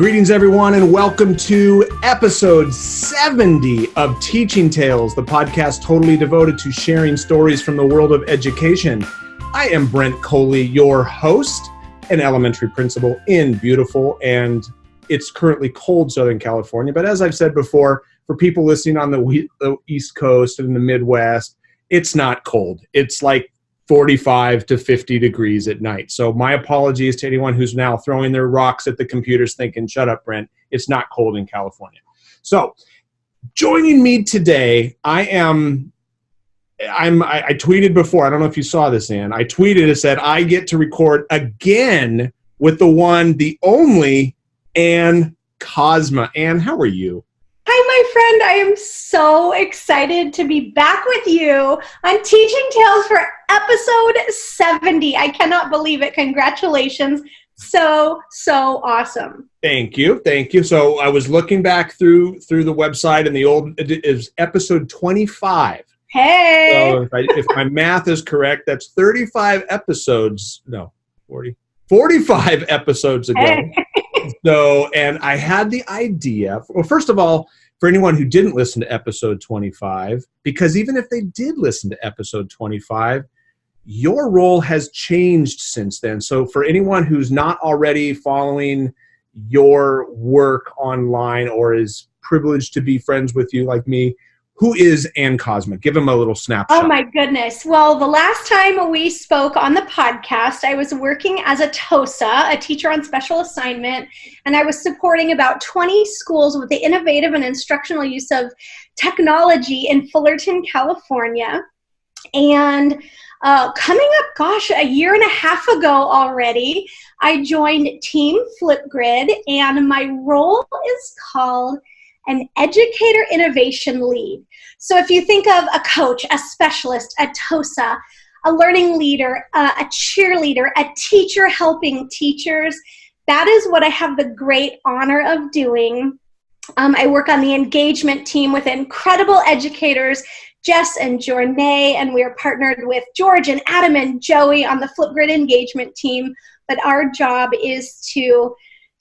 Greetings, everyone, and welcome to episode 70 of Teaching Tales, the podcast totally devoted to sharing stories from the world of education. I am Brent Coley, your host, an elementary principal in beautiful and it's currently cold Southern California. But as I've said before, for people listening on the East Coast and the Midwest, it's not cold. It's like 45 to 50 degrees at night. So my apologies to anyone who's now throwing their rocks at the computers thinking, shut up, Brent, it's not cold in California. So joining me today, I tweeted before, I don't know if you saw this, Ann. I tweeted and said, I get to record again with the one, the only, Ann Kozma. Ann, how are you? Hi, my friend. I am so excited to be back with you on Teaching Tales for episode 70. I cannot believe it. Congratulations. So awesome. Thank you. So I was looking back through the website, and the old is episode 25. Hey. So if my math is correct, that's 35 episodes. No, 45 episodes ago. Hey. So, and I had the idea, well, first of all, for anyone who didn't listen to episode 25, because even if they did listen to episode 25, your role has changed since then. So for anyone who's not already following your work online or is privileged to be friends with you like me, who is Ann Kozma? Give him a little snapshot. Oh my goodness. Well, the last time we spoke on the podcast, I was working as a TOSA, a teacher on special assignment, and I was supporting about 20 schools with the innovative and instructional use of technology in Fullerton, California. And coming up, a year and a half ago already, I joined Team Flipgrid, and my role is called an Educator Innovation Lead. So if you think of a coach, a specialist, a TOSA, a learning leader, a cheerleader, a teacher helping teachers, that is what I have the great honor of doing. I work on the engagement team with incredible educators, Jess and Jornay, and we are partnered with George and Adam and Joey on the Flipgrid engagement team. But our job is to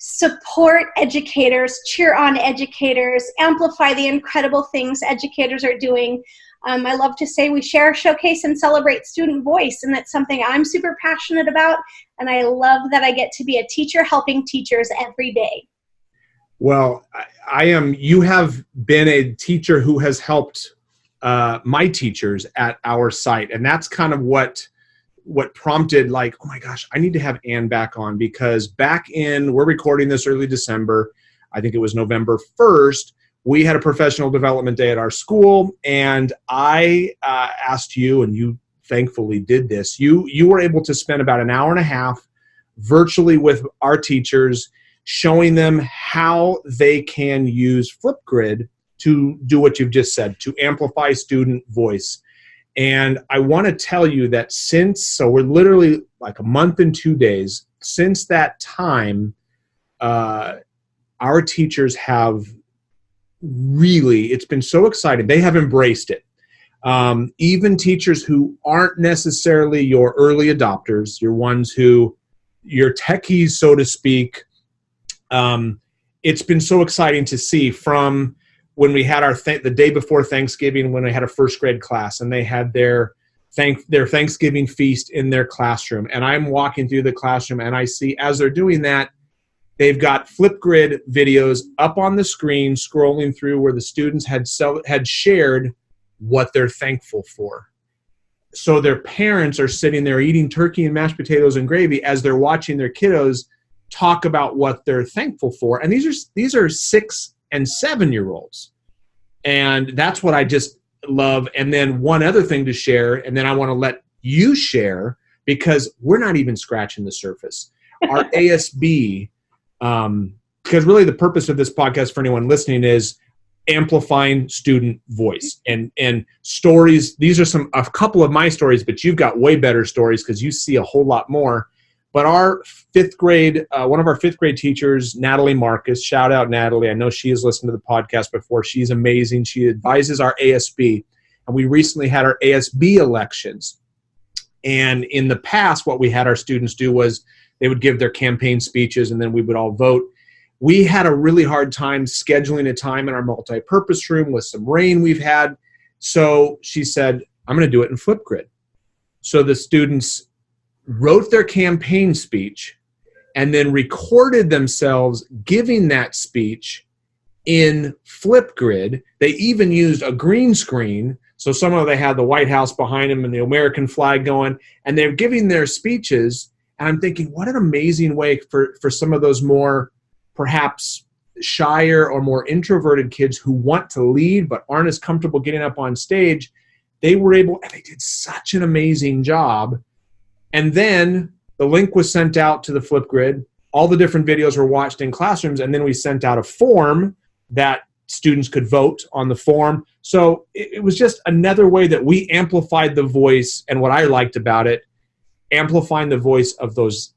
support educators, cheer on educators, amplify the incredible things educators are doing. I love to say we share, showcase, and celebrate student voice, and that's something I'm super passionate about, and I love that I get to be a teacher helping teachers every day. Well, you have been a teacher who has helped my teachers at our site, and that's kind of what prompted, like, oh my gosh, I need to have Ann back on, because we're recording this early December, I think it was November 1st, we had a professional development day at our school, and I asked you, and you thankfully did this, you were able to spend about an hour and a half virtually with our teachers, showing them how they can use Flipgrid to do what you've just said, to amplify student voice. And I want to tell you that so we're literally like a month and 2 days, since that time, our teachers have really, it's been so exciting. They have embraced it. Even teachers who aren't necessarily your early adopters, your techies, so to speak, it's been so exciting to see from when we had the day before Thanksgiving, when I had a first grade class and they had their Thanksgiving feast in their classroom. And I'm walking through the classroom and I see, as they're doing that, they've got Flipgrid videos up on the screen, scrolling through where the students had shared what they're thankful for. So their parents are sitting there eating turkey and mashed potatoes and gravy as they're watching their kiddos talk about what they're thankful for. And these are 6 and 7-year-olds. And that's what I just love. And then one other thing to share, and then I want to let you share, because we're not even scratching the surface. Our ASB, because really the purpose of this podcast for anyone listening is amplifying student voice and stories. These are a couple of my stories, but you've got way better stories because you see a whole lot more. But our one of our fifth grade teachers, Natalie Marcus, shout out Natalie. I know she has listened to the podcast before. She's amazing. She advises our ASB. And we recently had our ASB elections. And in the past, what we had our students do was they would give their campaign speeches and then we would all vote. we had a really hard time scheduling a time in our multi-purpose room with some rain we've had. So she said, I'm going to do it in Flipgrid. So the students wrote their campaign speech and then recorded themselves giving that speech in Flipgrid. They even used a green screen. So some of them, they had the White House behind them and the American flag going, and they're giving their speeches. And I'm thinking, what an amazing way for some of those more perhaps shyer or more introverted kids who want to lead but aren't as comfortable getting up on stage. They were able, and they did such an amazing job. And then the link was sent out to the Flipgrid. All the different videos were watched in classrooms, and then we sent out a form that students could vote on the form. So it was just another way that we amplified the voice, and what I liked about it, amplifying the voice of those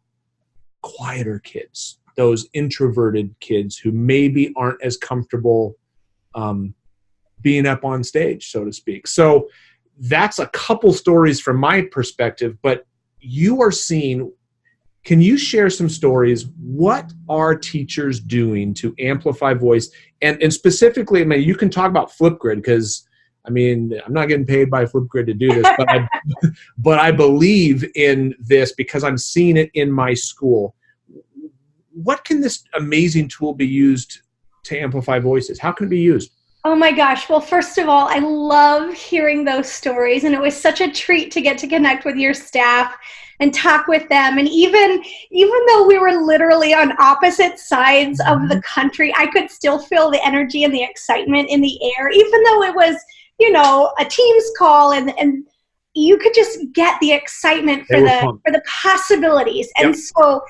quieter kids, those introverted kids who maybe aren't as comfortable being up on stage, so to speak. So that's a couple stories from my perspective, but you are seeing, can you share some stories? What are teachers doing to amplify voice? And specifically, I mean, you can talk about Flipgrid because, I mean, I'm not getting paid by Flipgrid to do this, but I believe in this because I'm seeing it in my school. What can this amazing tool be used to amplify voices? How can it be used? Oh my gosh. Well, first of all, I love hearing those stories, and it was such a treat to get to connect with your staff and talk with them. And even though we were literally on opposite sides of the country, I could still feel the energy and the excitement in the air, even though it was, you know, a Teams call, and you could just get the excitement for the possibilities. Yep. And so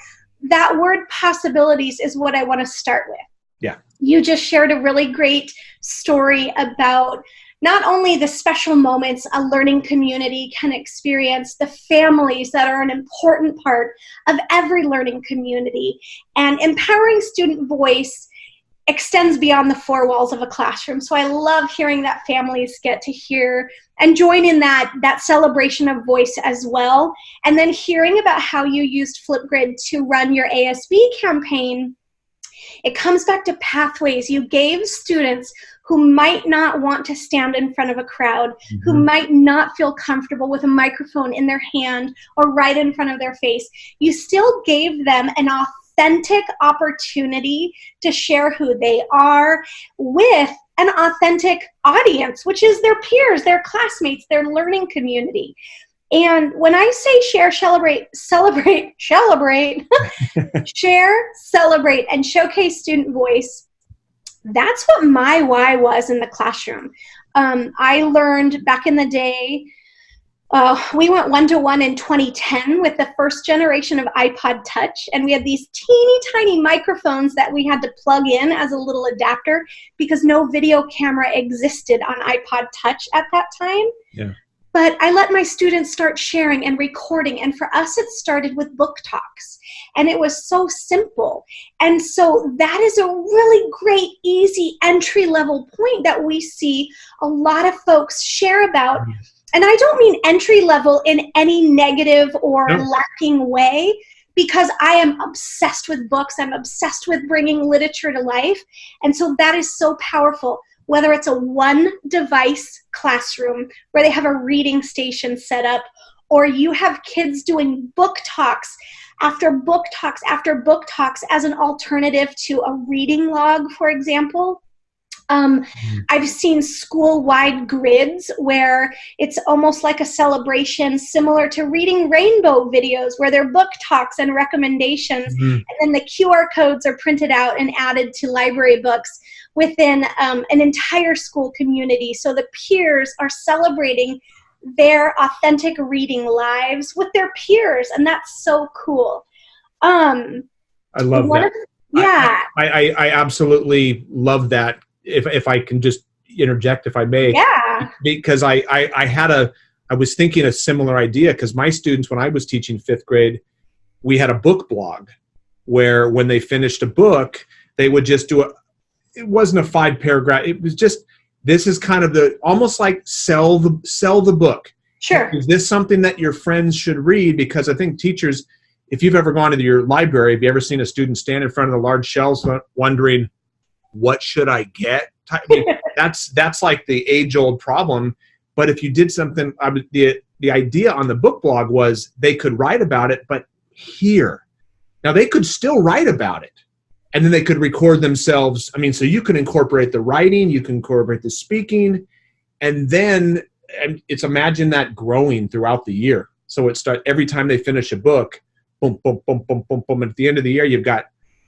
that word possibilities is what I want to start with. Yeah. You just shared a really great story about not only the special moments a learning community can experience, the families that are an important part of every learning community, and empowering student voice extends beyond the four walls of a classroom. So I love hearing that families get to hear and join in that celebration of voice as well. And then hearing about how you used Flipgrid to run your ASB campaign, it comes back to pathways. You gave students who might not want to stand in front of a crowd, who might not feel comfortable with a microphone in their hand or right in front of their face. You still gave them an authentic opportunity to share who they are with an authentic audience, which is their peers, their classmates, their learning community. And when I say share, celebrate, share, celebrate, and showcase student voice, that's what my why was in the classroom. I learned back in the day, we went one-to-one in 2010 with the first generation of iPod Touch, and we had these teeny tiny microphones that we had to plug in as a little adapter because no video camera existed on iPod Touch at that time. Yeah. But I let my students start sharing and recording, and for us it started with book talks, and it was so simple. And so that is a really great, easy entry-level point that we see a lot of folks share about. And I don't mean entry-level in any negative or lacking way, because I am obsessed with books. I'm obsessed with bringing literature to life, and so that is so powerful. Whether it's a one-device classroom where they have a reading station set up, or you have kids doing book talks after book talks after book talks as an alternative to a reading log, for example. I've seen school-wide grids where it's almost like a celebration similar to Reading Rainbow videos where they're book talks and recommendations, and then the QR codes are printed out and added to library books within an entire school community. So the peers are celebrating their authentic reading lives with their peers, and that's so cool. I love that. Yeah. I absolutely love that. If I can just interject, if I may. Yeah. Because I was thinking a similar idea, because my students, when I was teaching 5th grade, we had a book blog where when they finished a book, they would just do it wasn't a 5-paragraph. It was just, this is kind of almost like sell the book. Sure. Is this something that your friends should read? Because I think teachers, if you've ever gone to your library, have you ever seen a student stand in front of the large shelves wondering, what should I get? I mean, that's like the age-old problem. But if you did something, the idea on the book blog was they could write about it, but here. Now, they could still write about it, and then they could record themselves. I mean, so you can incorporate the writing, you can incorporate the speaking, and then it's imagine that growing throughout the year. So every time they finish a book, boom, boom, boom, boom, boom, boom. And at the end of the year, you've got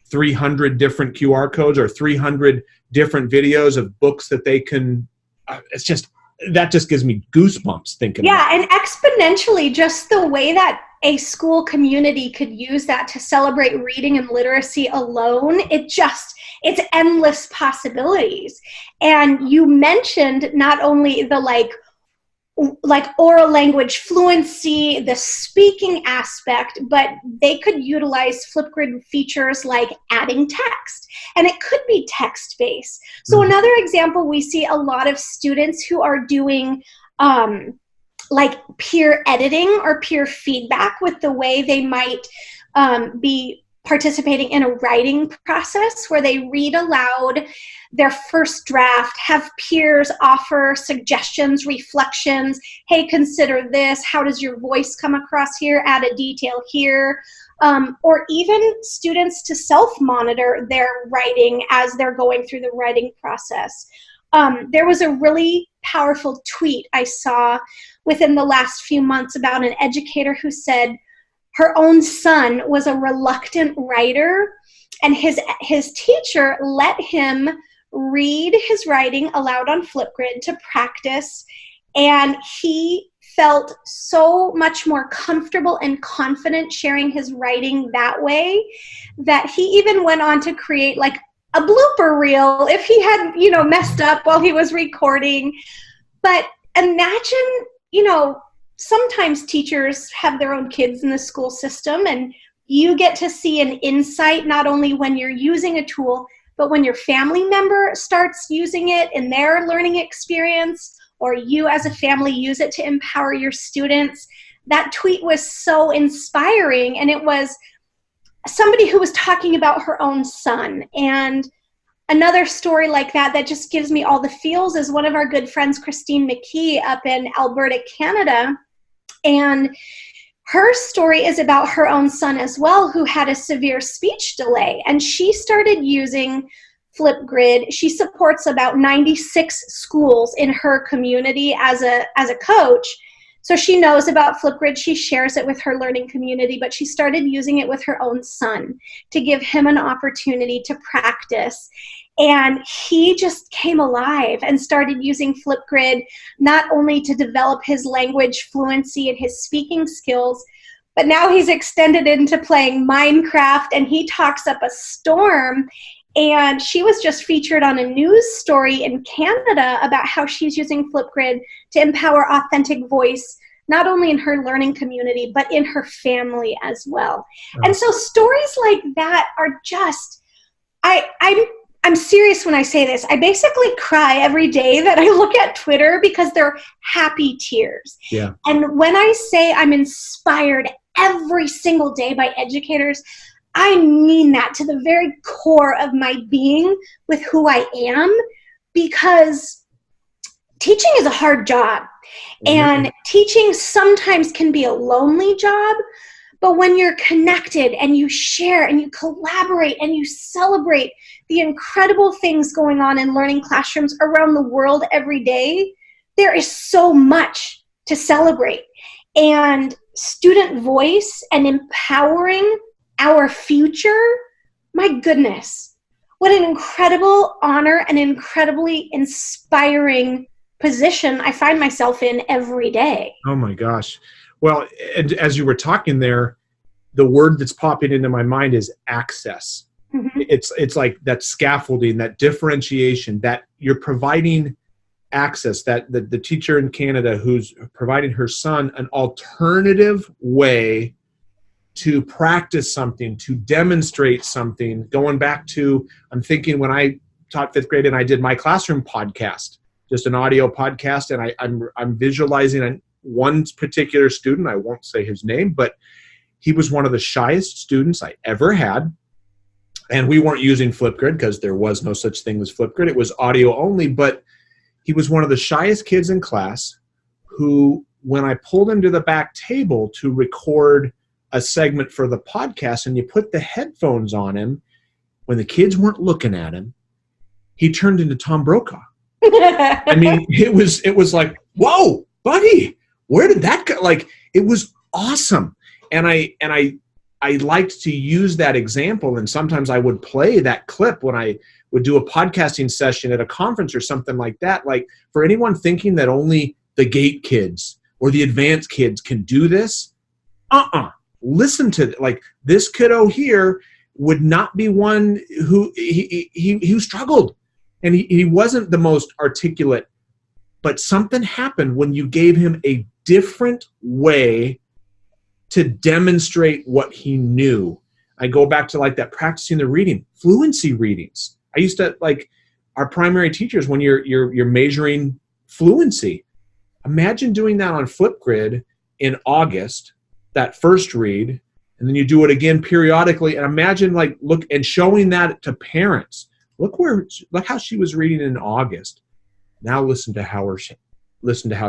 300 different QR codes or 300 different videos of books that they can. That just gives me goosebumps thinking. Yeah, and exponentially, just the way that a school community could use that to celebrate reading and literacy alone, it's endless possibilities. And you mentioned not only the like oral language fluency, the speaking aspect, but they could utilize Flipgrid features like adding text, and it could be text-based. So another example, we see a lot of students who are doing like peer editing or peer feedback with the way they might be participating in a writing process where they read aloud their first draft, have peers offer suggestions, reflections. Hey, consider this. How does your voice come across here? Add a detail here. Or even students to self-monitor their writing as they're going through the writing process. There was a really powerful tweet I saw within the last few months about an educator who said her own son was a reluctant writer, and his teacher let him read his writing aloud on Flipgrid to practice, and he felt so much more comfortable and confident sharing his writing that way that he even went on to create like a blooper reel if he had, messed up while he was recording. But imagine, sometimes teachers have their own kids in the school system, and you get to see an insight not only when you're using a tool, but when your family member starts using it in their learning experience, or you as a family use it to empower your students. That tweet was so inspiring, and it was somebody who was talking about her own son. And another story like that just gives me all the feels is one of our good friends, Christine McKee, up in Alberta, Canada. And her story is about her own son as well, who had a severe speech delay. And she started using Flipgrid. She supports about 96 schools in her community as a coach. So she knows about Flipgrid. She shares it with her learning community, but she started using it with her own son to give him an opportunity to practice. And he just came alive and started using Flipgrid not only to develop his language fluency and his speaking skills, but now he's extended into playing Minecraft, and he talks up a storm. And she was just featured on a news story in Canada about how she's using Flipgrid to empower authentic voice, not only in her learning community, but in her family as well. And so stories like that are just, I'm serious when I say this. I basically cry every day that I look at Twitter because they're happy tears. Yeah. And when I say I'm inspired every single day by educators, I mean that to the very core of my being with who I am, because teaching is a hard job. And teaching sometimes can be a lonely job, but when you're connected and you share and you collaborate and you celebrate the incredible things going on in learning classrooms around the world every day, there is so much to celebrate. And student voice and empowering our future, my goodness, what an incredible honor and incredibly inspiring position I find myself in every day. Oh my gosh. Well, and as you were talking there, the word that's popping into my mind is access. Mm-hmm. It's like that scaffolding, that differentiation, that you're providing access, that the teacher in Canada who's providing her son an alternative way to practice something, to demonstrate something. Going back to, I'm thinking when I taught fifth grade and I did my classroom podcast, just an audio podcast, and I'm visualizing one particular student. I won't say his name, but He was one of the shyest students I ever had. And we weren't using Flipgrid because there was no such thing as Flipgrid. It was audio only, but he was one of the shyest kids in class who, when I pulled him to the back table to record a segment for the podcast and you put the headphones on him, when the kids weren't looking at him, he turned into Tom Brokaw. I mean, it was like, whoa, buddy, where did that go? Like, it was awesome. And I liked to use that example, and sometimes I would play that clip when I would do a podcasting session at a conference or something like that. Like, for anyone thinking that only the GATE kids or the advanced kids can do this, listen to, like, this kiddo here would not be one who he struggled, and he wasn't the most articulate, but something happened when you gave him a different way to demonstrate what he knew. I go back to like that practicing the reading, fluency readings. I used to, like, our primary teachers, when you're measuring fluency, imagine doing that on Flipgrid in August, that first read, and then you do it again periodically, and imagine, like, look and showing that to parents. Look how she was reading in August. Now listen to how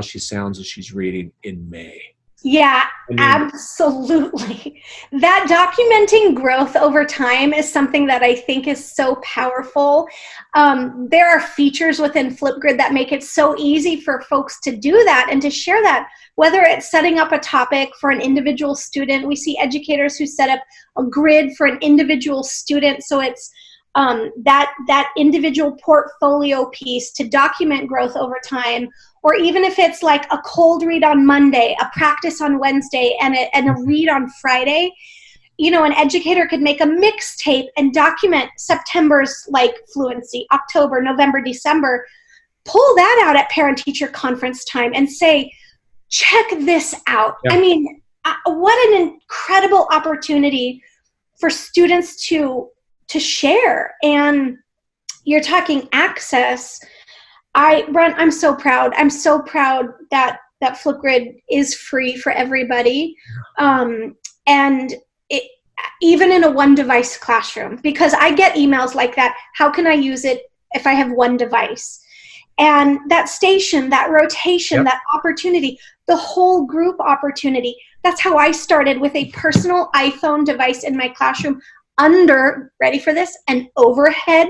she sounds as she's reading in May. Yeah, absolutely. That documenting growth over time is something that I think is so powerful. There are features within Flipgrid that make it so easy for folks to do that and to share that, whether it's setting up a topic for an individual student. We see educators who set up a grid for an individual student, so it's that individual portfolio piece to document growth over time. Or even if it's like a cold read on Monday, a practice on Wednesday, and a read on Friday, you know, an educator could make a mixtape and document September's, like, fluency, October, November, December, pull that out at parent-teacher conference time and say, check this out. Yeah. I mean, what an incredible opportunity for students to share. And you're talking access. I'm so proud. I'm so proud that Flipgrid is free for everybody. And even in a one-device classroom, because I get emails like that, how can I use it if I have one device? And that station, that rotation, that opportunity, the whole group opportunity, that's how I started, with a personal iPhone device in my classroom under, ready for this, an overhead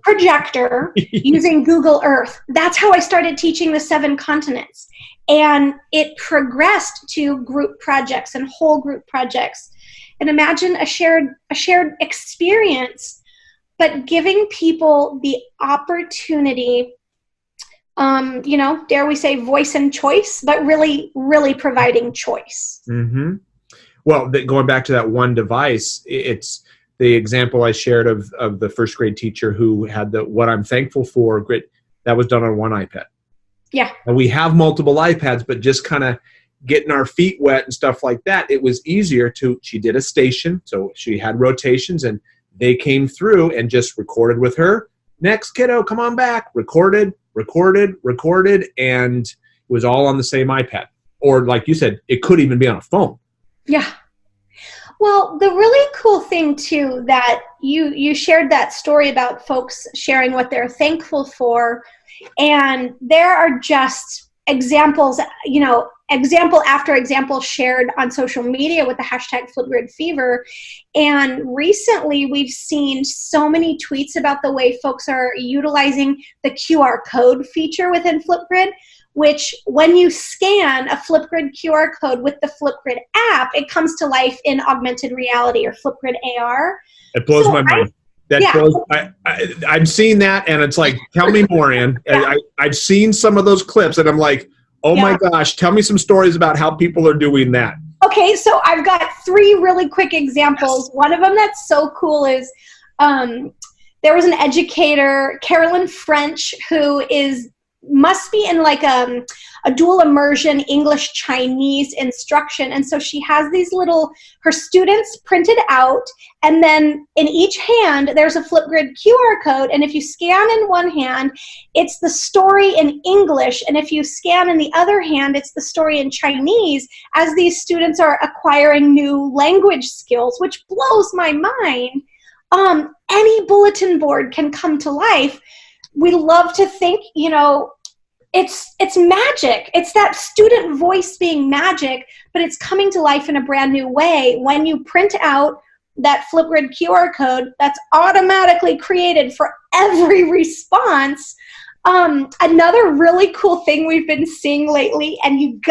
projector using Google Earth. That's how I started teaching the 7 continents. And it progressed to group projects and whole group projects. And imagine a shared experience, but giving people the opportunity, you know, dare we say voice and choice, but really, really providing choice. Mm-hmm. Well, going back to that one device, it's the example I shared of the first grade teacher who had the What I'm Thankful For grid. That was done on one iPad. Yeah. And we have multiple iPads, but just kind of getting our feet wet and stuff like that, it was easier she did a station, so she had rotations, and they came through and just recorded with her. Next kiddo, come on back. Recorded, and it was all on the same iPad. Or like you said, it could even be on a phone. Yeah. Well, the really cool thing too, that you shared that story about folks sharing what they're thankful for, and there are just examples, you know, example after example shared on social media with the hashtag FlipGridFever. And recently we've seen so many tweets about the way folks are utilizing the QR code feature within Flipgrid, which when you scan a Flipgrid QR code with the Flipgrid app, it comes to life in augmented reality, or Flipgrid AR. It blows my mind. I'm seeing that, and it's like, tell me more, Ann. I've seen some of those clips, and I'm like, oh my gosh, tell me some stories about how people are doing that. Okay, so I've got 3 really quick examples. Yes. One of them that's so cool is there was an educator, Carolyn French, who is must be in like a dual immersion English Chinese instruction. And so she has these her students printed out, and then in each hand there's a Flipgrid QR code, and if you scan in one hand, it's the story in English, and if you scan in the other hand, it's the story in Chinese, as these students are acquiring new language skills, which blows my mind. Any bulletin board can come to life. We love to think, it's magic. It's that student voice being magic, but it's coming to life in a brand new way when you print out that Flipgrid QR code that's automatically created for every response. Another really cool thing we've been seeing lately, and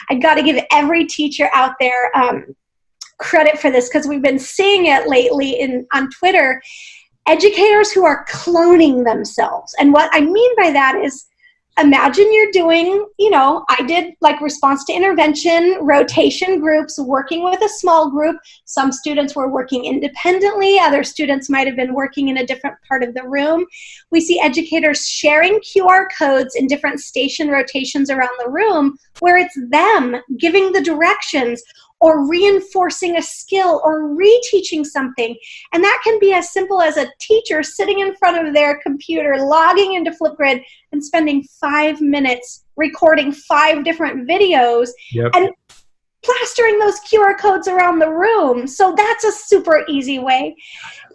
I gotta give every teacher out there credit for this, because we've been seeing it lately on Twitter, educators who are cloning themselves. And what I mean by that is, imagine you're doing, I did like response to intervention, rotation groups, working with a small group. Some students were working independently. Other students might have been working in a different part of the room. We see educators sharing QR codes in different station rotations around the room, where it's them giving the directions, or reinforcing a skill, or reteaching something. And that can be as simple as a teacher sitting in front of their computer, logging into Flipgrid and spending 5 minutes recording 5 different videos, yep, and plastering those QR codes around the room. So that's a super easy way.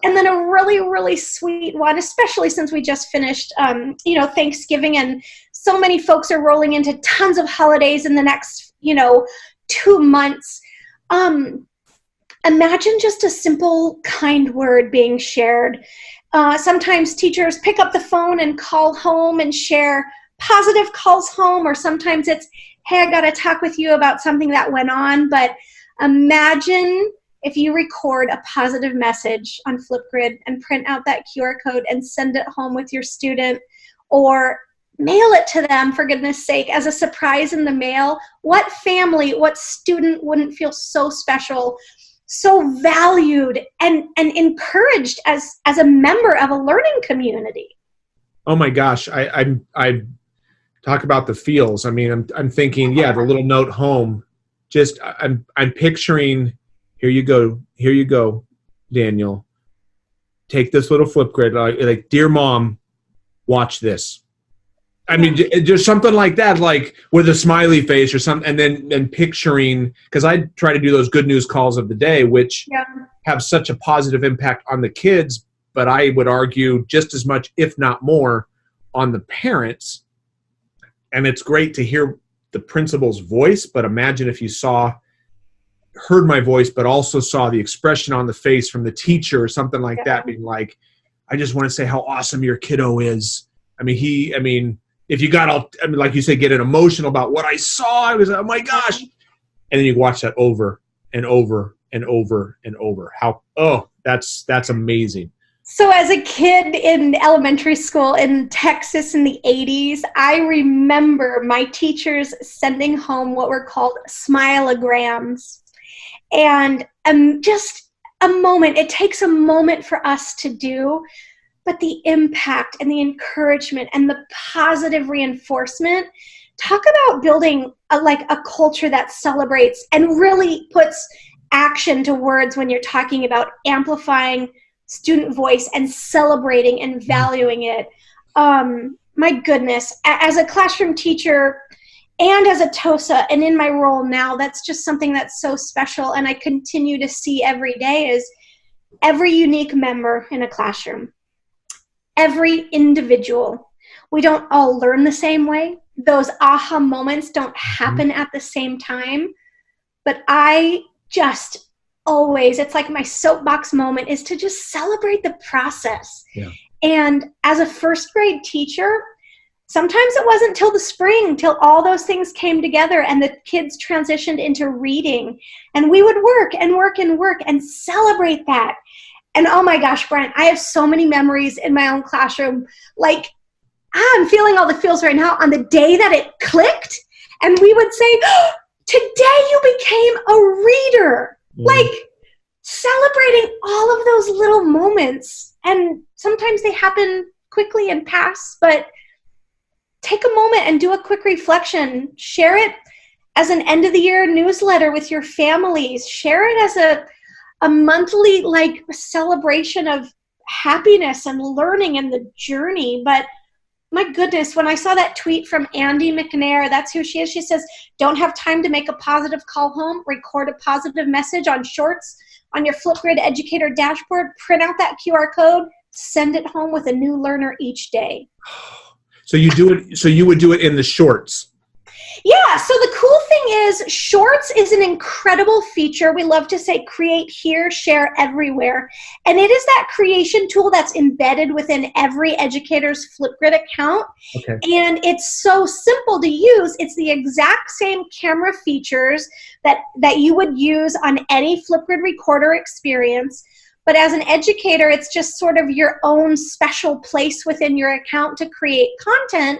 And then a really, really sweet one, especially since we just finished, Thanksgiving, and so many folks are rolling into tons of holidays in the next, 2 months. Imagine just a simple, kind word being shared. Sometimes teachers pick up the phone and call home and share positive calls home, or sometimes it's, hey, I got to talk with you about something that went on. But imagine if you record a positive message on Flipgrid and print out that QR code and send it home with your student, or mail it to them, for goodness sake, as a surprise in the mail. What family, what student wouldn't feel so special, so valued, and encouraged as a member of a learning community? Oh my gosh, I talk about the feels. I mean, I'm thinking, the little note home. Just I'm picturing, here you go, Daniel. Take this little Flipgrid, like, dear mom, watch this. I mean, just something like that, like with a smiley face or something, and then picturing, because I try to do those good news calls of the day, which have such a positive impact on the kids, but I would argue just as much, if not more, on the parents. And it's great to hear the principal's voice, but imagine if you heard my voice, but also saw the expression on the face from the teacher or something like that, being like, I just want to say how awesome your kiddo is. If you got like you said, getting emotional about what I saw, I was, oh my gosh. And then you watch that over and over and over and over. That's amazing. So as a kid in elementary school in Texas in the 80s, I remember my teachers sending home what were called smilograms. And just a moment, it takes a moment for us to do, but the impact and the encouragement and the positive reinforcement. Talk about building a culture that celebrates and really puts action to words when you're talking about amplifying student voice and celebrating and valuing it. My goodness, as a classroom teacher and as a TOSA and in my role now, that's just something that's so special, and I continue to see every day, is every unique member in a classroom. Every individual. We don't all learn the same way. Those aha moments don't happen at the same time. But I just always, it's like my soapbox moment is to just celebrate the process. Yeah. And as a first grade teacher, sometimes it wasn't till the spring, till all those things came together and the kids transitioned into reading. And we would work and work and work and celebrate that. And oh my gosh, Brent, I have so many memories in my own classroom. Like, I'm feeling all the feels right now on the day that it clicked. And we would say, today you became a reader. Like, celebrating all of those little moments. And sometimes they happen quickly and pass, but take a moment and do a quick reflection. Share it as an end of the year newsletter with your families. Share it as a monthly like celebration of happiness and learning and the journey. But my goodness, when I saw that tweet from Andy McNair, that's who she is. She says, don't have time to make a positive call home, record a positive message on Shorts on your Flipgrid educator dashboard, print out that QR code, send it home with a new learner each day. So you do it. So you would do it in the Shorts. Yeah, so the cool thing is Shorts is an incredible feature. We love to say create here, share everywhere. And it is that creation tool that's embedded within every educator's Flipgrid account. Okay. And it's so simple to use. It's the exact same camera features that you would use on any Flipgrid recorder experience. But as an educator, it's just sort of your own special place within your account to create content.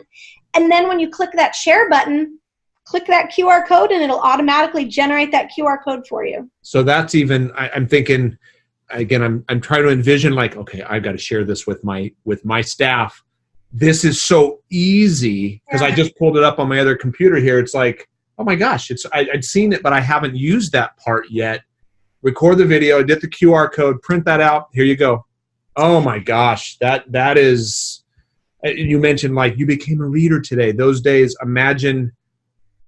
And then when you click that share button, click that QR code and it'll automatically generate that QR code for you. So that's even, I'm thinking, again, I'm trying to envision like, okay, I've got to share this with my staff. This is so easy because I just pulled it up on my other computer here. It's like, oh my gosh, I'd seen it, but I haven't used that part yet. Record the video, get the QR code, print that out. Here you go. Oh my gosh, that is, you mentioned like you became a reader today. Those days, imagine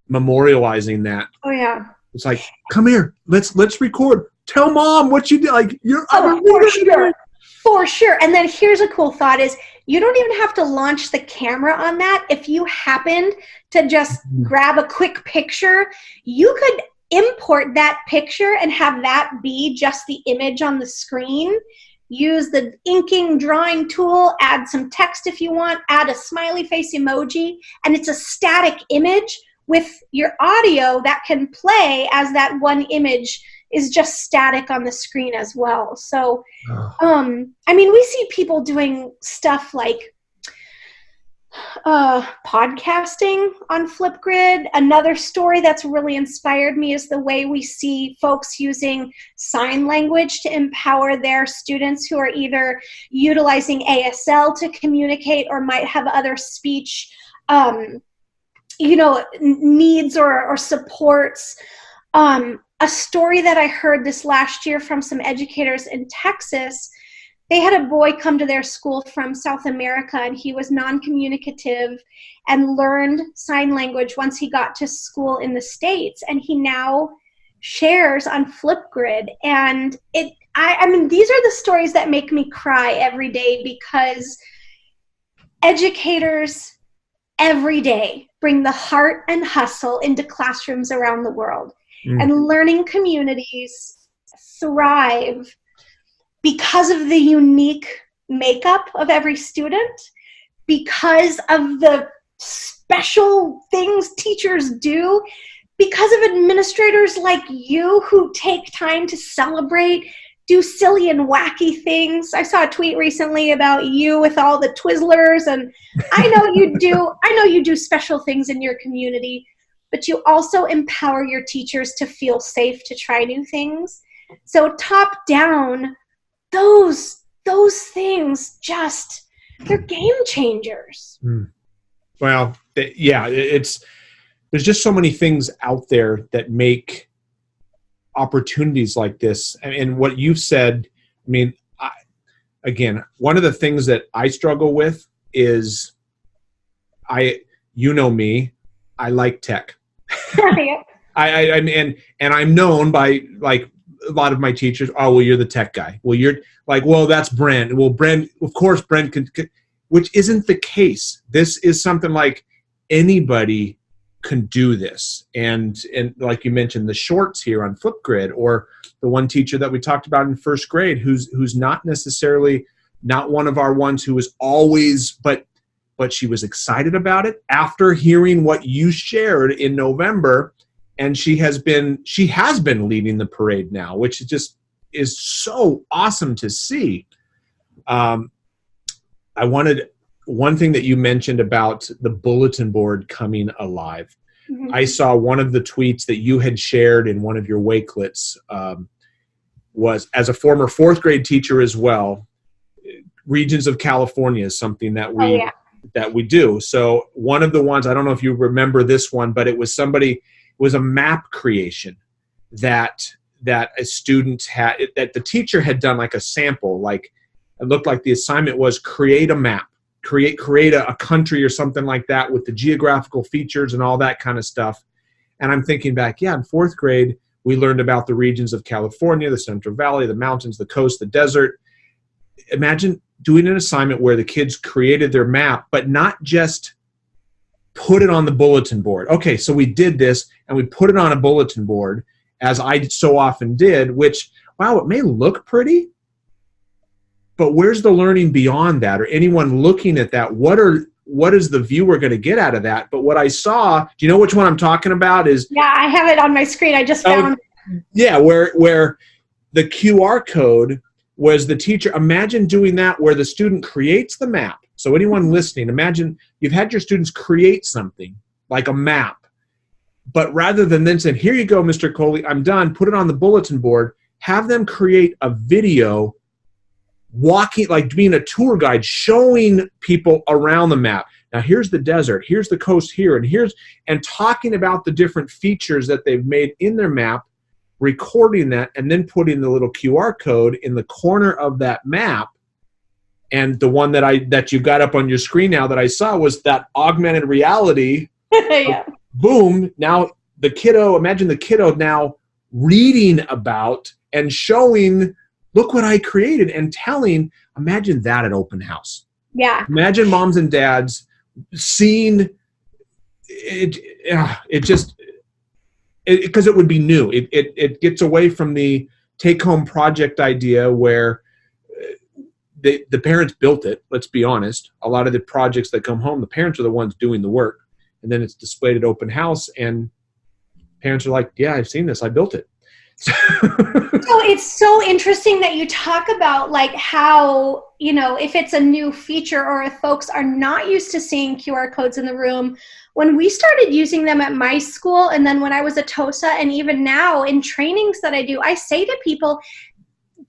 memorializing that. Oh yeah. It's like, come here, let's record. Tell mom what you did. Like for sure. And then here's a cool thought is you don't even have to launch the camera on that. If you happened to just grab a quick picture, you could import that picture and have that be just the image on the screen. Use the inking drawing tool, add some text if you want, add a smiley face emoji, and it's a static image with your audio that can play as that one image is just static on the screen as well. So, I mean, we see people doing stuff like podcasting on Flipgrid. Another story that's really inspired me is the way we see folks using sign language to empower their students who are either utilizing ASL to communicate or might have other speech needs or supports. A story that I heard this last year from some educators in Texas, they had a boy come to their school from South America, and he was non-communicative and learned sign language once he got to school in the States, and he now shares on Flipgrid. And I mean, these are the stories that make me cry every day, because educators every day bring the heart and hustle into classrooms around the world. And learning communities thrive because of the unique makeup of every student, because of the special things teachers do, because of administrators like you who take time to celebrate, do silly and wacky things. I saw a tweet recently about you with all the Twizzlers, and I know you do special things in your community, but you also empower your teachers to feel safe to try new things. So top down, those things they're game changers. Well, yeah, there's just so many things out there that make opportunities like this. And what you've said, I mean, again, one of the things that I struggle with is me, I like tech. And I'm known by like a lot of my teachers. Oh, well, you're the tech guy. Well, you're like, well, that's Brent. Well, Brent, of course, Brent can, which isn't the case. This is something like anybody can do this. And like you mentioned, the Shorts here on Flipgrid, or the one teacher that we talked about in first grade, who's not necessarily not one of our ones who was always, but she was excited about it after hearing what you shared in November, and she has been leading the parade now, which is so awesome to see. I wanted one thing that you mentioned about the bulletin board coming alive. Mm-hmm. I saw one of the tweets that you had shared in one of your Wakelets was, as a former fourth grade teacher as well, Regions of California is something that that we do. So one of the ones, I don't know if you remember this one, but it was a map creation that a student had, that the teacher had done like a sample, like it looked like the assignment was create a map, create a country or something like that with the geographical features and all that kind of stuff. And I'm thinking back, in fourth grade, we learned about the regions of California, the Central Valley, the mountains, the coast, the desert. Imagine doing an assignment where the kids created their map, but not just put it on the bulletin board. Okay, so we did this and we put it on a bulletin board, as I so often did, which, wow, it may look pretty, but where's the learning beyond that? Or anyone looking at that, what is the viewer going to get out of that? But what I saw, do you know which one I'm talking about? Yeah, I have it on my screen. I just found it. Yeah, where the QR code was the teacher. Imagine doing that where the student creates the map. So anyone listening, imagine you've had your students create something like a map, but rather than then saying, here you go, Mr. Coley, I'm done, put it on the bulletin board, have them create a video walking, like being a tour guide, showing people around the map. Now here's the desert, here's the coast here, and talking about the different features that they've made in their map, recording that, and then putting the little QR code in the corner of that map. And the one that you got up on your screen now that I saw was that augmented reality. Yeah. Boom. Now imagine the kiddo now reading about and showing, look what I created, and telling, imagine that at open house. Yeah. Imagine moms and dads seeing it. Because it would be new. It gets away from the take-home project idea where the parents built it. Let's be honest. A lot of the projects that come home, the parents are the ones doing the work, and then it's displayed at open house, and parents are like, yeah, I've seen this. I built it. So it's so interesting that you talk about like how, if it's a new feature or if folks are not used to seeing QR codes in the room. When we started using them at my school, and then when I was a TOSA, and even now in trainings that I do, I say to people,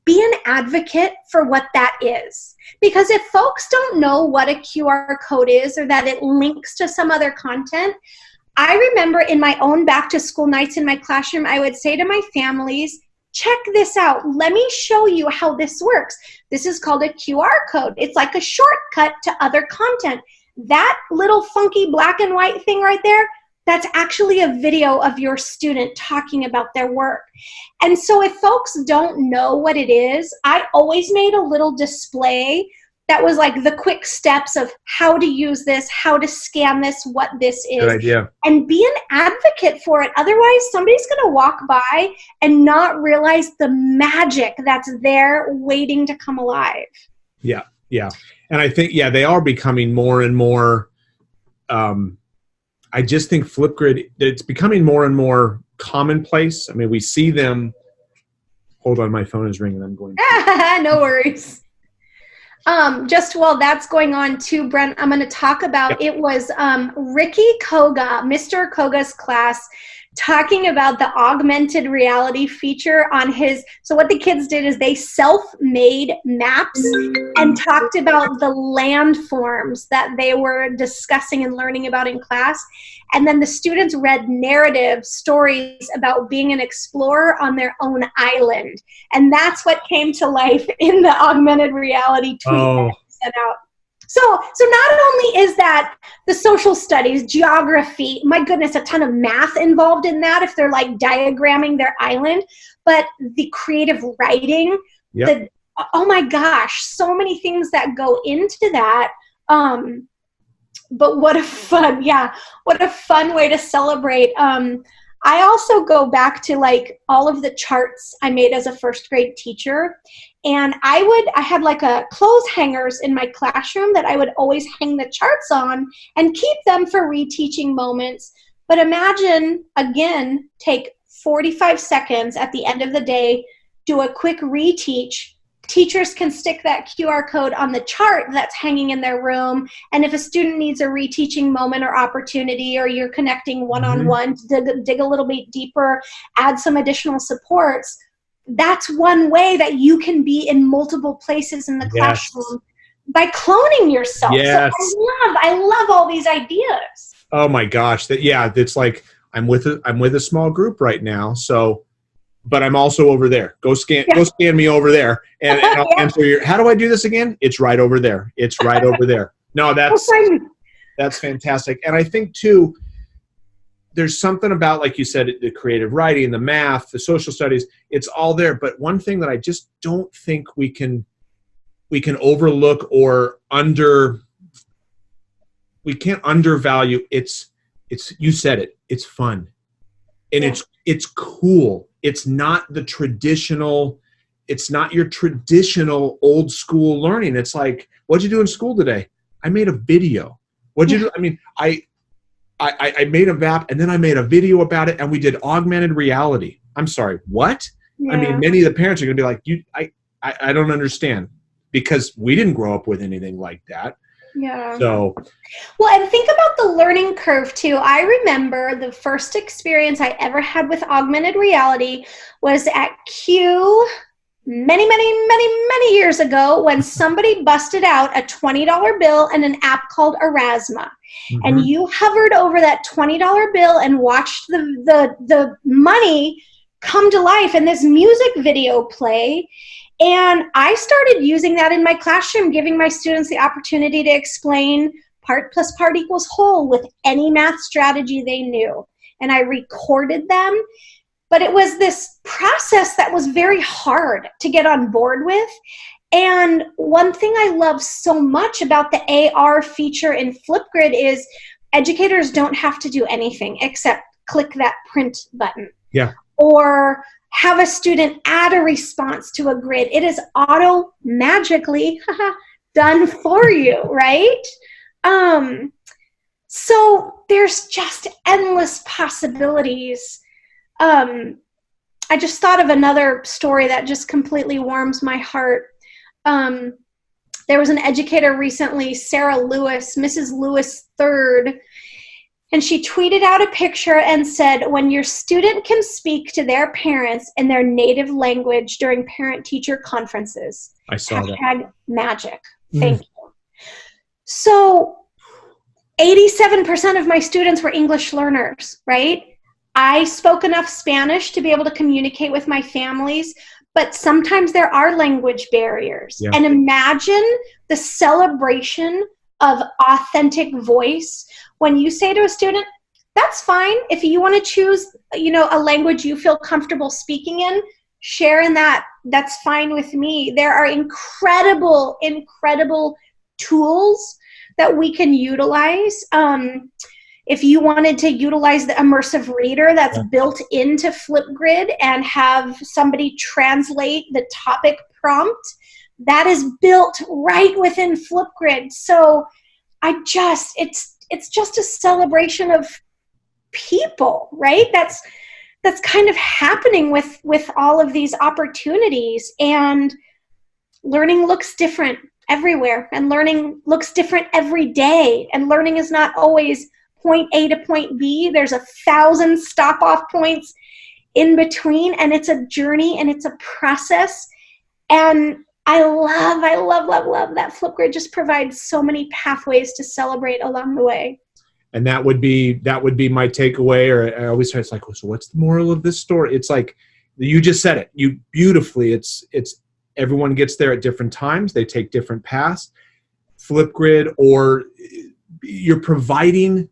be an advocate for what that is. Because if folks don't know what a QR code is or that it links to some other content, I remember in my own back to school nights in my classroom, I would say to my families, check this out. Let me show you how this works. This is called a QR code. It's like a shortcut to other content. That little funky black and white thing right there, that's actually a video of your student talking about their work. And so if folks don't know what it is, I always made a little display that was like the quick steps of how to use this, how to scan this, what this is. Good idea. And be an advocate for it. Otherwise, somebody's going to walk by and not realize the magic that's there waiting to come alive. Yeah, yeah. And I think, they are becoming more and more, I just think Flipgrid, it's becoming more and more commonplace. I mean, we see them. Hold on, my phone is ringing. I'm going to. No worries. Just while that's going on too, Brent, I'm going to talk about, It was Ricky Koga, Mr. Koga's class, talking about the augmented reality feature on his, so what the kids did is they self-made maps and talked about the landforms that they were discussing and learning about in class. And then the students read narrative stories about being an explorer on their own island. And that's what came to life in the augmented reality tweet that he sent out. So not only is that the social studies, geography, my goodness, a ton of math involved in that if they're like diagramming their island, but the creative writing, oh my gosh, so many things that go into that. But what a fun way to celebrate. I also go back to like all of the charts I made as a first grade teacher. And I had like a clothes hangers in my classroom that I would always hang the charts on and keep them for reteaching moments. But imagine, again, take 45 seconds at the end of the day, do a quick reteach. Teachers can stick that QR code on the chart that's hanging in their room. And if a student needs a reteaching moment or opportunity, or you're connecting one-on-one to dig a little bit deeper, add some additional supports, that's one way that you can be in multiple places in the classroom by cloning yourself. Yes. So I love all these ideas. Oh my gosh. It's like I'm with a small group right now. So, but I'm also over there. Go scan me over there, and I'll answer how do I do this again? It's right over there. It's right over there. No, that's fantastic. And I think too, there's something about, like you said, the creative writing, the math, the social studies, it's all there. But one thing that I just don't think we can overlook or we can't undervalue, it's you said it, it's fun. And it's cool. It's not your traditional old school learning. It's like, what'd you do in school today? I made a video. What'd you do? I mean, I made a app, and then I made a video about it, and we did augmented reality. I'm sorry, what? Yeah. I mean, many of the parents are going to be like, I don't understand, because we didn't grow up with anything like that. Yeah. So, well, and think about the learning curve too. I remember the first experience I ever had with augmented reality was at Q many years ago, when somebody busted out a $20 bill and an app called Erasma. Mm-hmm. And you hovered over that $20 bill and watched the money come to life and this music video play. And I started using that in my classroom, giving my students the opportunity to explain part plus part equals whole with any math strategy they knew. And I recorded them. But it was this process that was very hard to get on board with. And one thing I love so much about the AR feature in Flipgrid is educators don't have to do anything except click that print button. Yeah. Or have a student add a response to a grid. It is magically done for you, right? So there's just endless possibilities. I just thought of another story that just completely warms my heart. There was an educator recently, Sarah Lewis, Mrs. Lewis III, and she tweeted out a picture and said, when your student can speak to their parents in their native language during parent-teacher conferences. I saw that. Magic. Thank you. So 87% of my students were English learners, right? I spoke enough Spanish to be able to communicate with my families, but sometimes there are language barriers. Yeah. And imagine the celebration of authentic voice when you say to a student, that's fine. If you want to choose, a language you feel comfortable speaking in, share in that. That's fine with me. There are incredible tools that we can utilize. If you wanted to utilize the immersive reader that's built into Flipgrid and have somebody translate the topic prompt, that is built right within Flipgrid. So it's just a celebration of people, right? That's kind of happening with all of these opportunities, and learning looks different everywhere, and learning looks different every day, and learning is not always point A to point B. There's 1,000 stop-off points in between, and it's a journey and it's a process. And I love that Flipgrid just provides so many pathways to celebrate along the way. And that would be my takeaway. Or I always say, it's like, so what's the moral of this story? It's like, you just said it, you beautifully. It's everyone gets there at different times. They take different paths. Flipgrid, or you're providing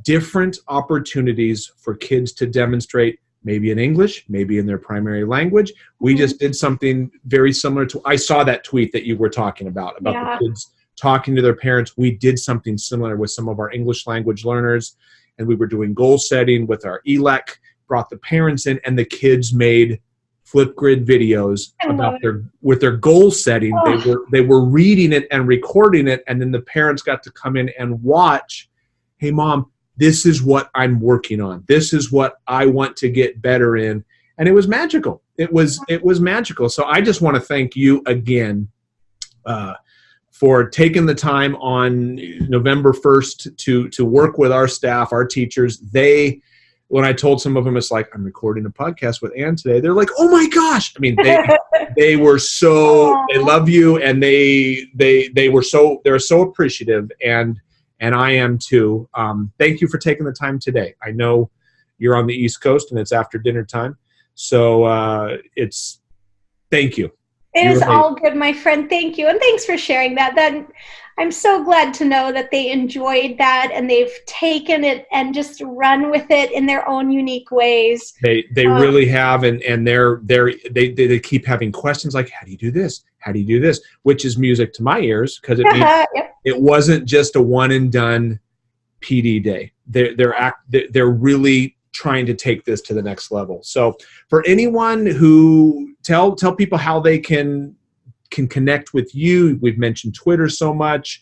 different opportunities for kids to demonstrate, maybe in English, maybe in their primary language. We just did something very similar to, I saw that tweet that you were talking about the kids talking to their parents. We did something similar with some of our English language learners, and we were doing goal setting with our ELEC, brought the parents in, and the kids made Flipgrid videos about their goal setting. They were reading it and recording it, and then the parents got to come in and watch, hey mom, this is what I'm working on. This is what I want to get better in. And it was magical. It was magical. So I just want to thank you again for taking the time on November 1st to work with our staff, our teachers. When I told some of them, it's like, I'm recording a podcast with Ann today, they're like, oh my gosh. I mean, They were they love you, and they're so appreciative, and I am too. Thank you for taking the time today. I know you're on the East Coast and it's after dinner time, so thank you. It is all good, my friend. Thank you. And thanks for sharing that. I'm so glad to know that they enjoyed that and they've taken it and just run with it in their own unique ways. They really have, and they keep having questions like, how do you do this? How do you do this? Which is music to my ears, because it wasn't just a one and done PD day. They're really trying to take this to the next level. So for anyone who tell people how they can connect with you. We've mentioned Twitter so much.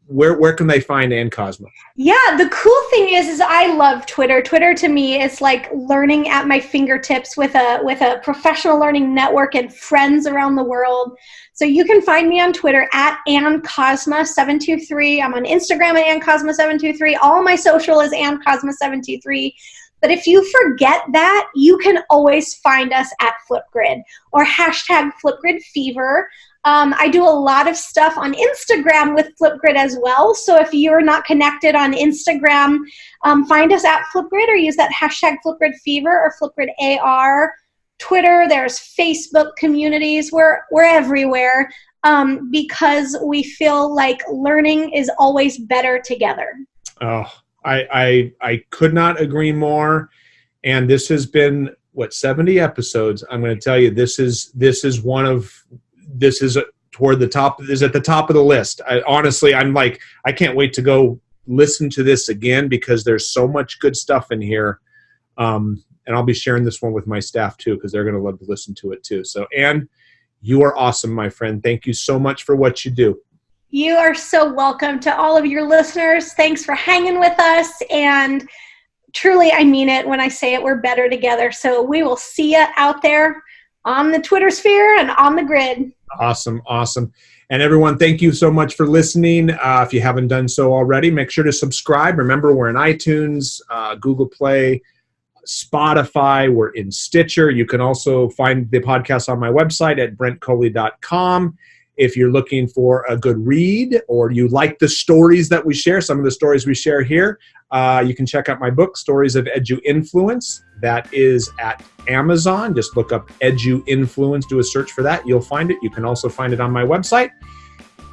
Where can they find Ann Kozma? Yeah, the cool thing is I love Twitter. Twitter to me is like learning at my fingertips with a professional learning network and friends around the world. So you can find me on Twitter at Ann Kozma 723. I'm on Instagram at Ann Kozma 723. All my social is Ann Kozma 723. But if you forget that, you can always find us at Flipgrid or hashtag Flipgrid Fever. I do a lot of stuff on Instagram with Flipgrid as well. So if you're not connected on Instagram, find us at Flipgrid or use that hashtag Flipgrid Fever or Flipgrid AR. Twitter, there's Facebook communities. We're everywhere because we feel like learning is always better together. Oh, I could not agree more. And this has been 70 episodes. I'm going to tell you, this is toward the top, is at the top of the list. Honestly, I'm like, I can't wait to go listen to this again because there's so much good stuff in here. And I'll be sharing this one with my staff too, because they're going to love to listen to it too. So Ann, you are awesome, my friend. Thank you so much for what you do. You are so welcome. To all of your listeners, thanks for hanging with us. And truly, I mean it when I say it, we're better together. So we will see you out there on the Twitter sphere and on the grid. Awesome. And everyone, thank you so much for listening. If you haven't done so already, make sure to subscribe. Remember, we're in iTunes, Google Play, Spotify. We're in Stitcher. You can also find the podcast on my website at brentcoley.com. If you're looking for a good read or you like the stories that we share, some of the stories we share here, you can check out my book, Stories of Edu Influence. That is at Amazon. Just look up Edu Influence, do a search for that. You'll find it. You can also find it on my website.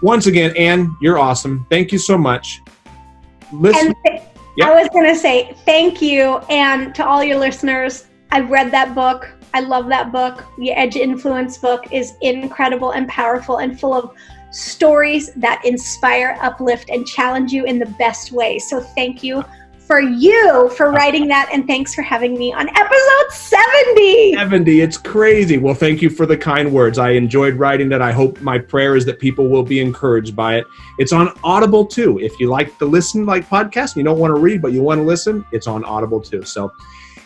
Once again, Ann, you're awesome. Thank you so much. Listen. I was going to say thank you. And to all your listeners, I've read that book. I love that book. The Edge Influence book is incredible and powerful and full of stories that inspire, uplift, and challenge you in the best way. So thank you for writing that, and thanks for having me on episode 70. 70, it's crazy. Well, thank you for the kind words. I enjoyed writing that. I hope, my prayer is that people will be encouraged by it. It's on Audible too. If you like to listen like podcasts, you don't want to read, but you want to listen, it's on Audible too. So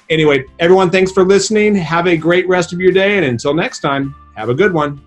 anyway, everyone, thanks for listening. Have a great rest of your day. And until next time, have a good one.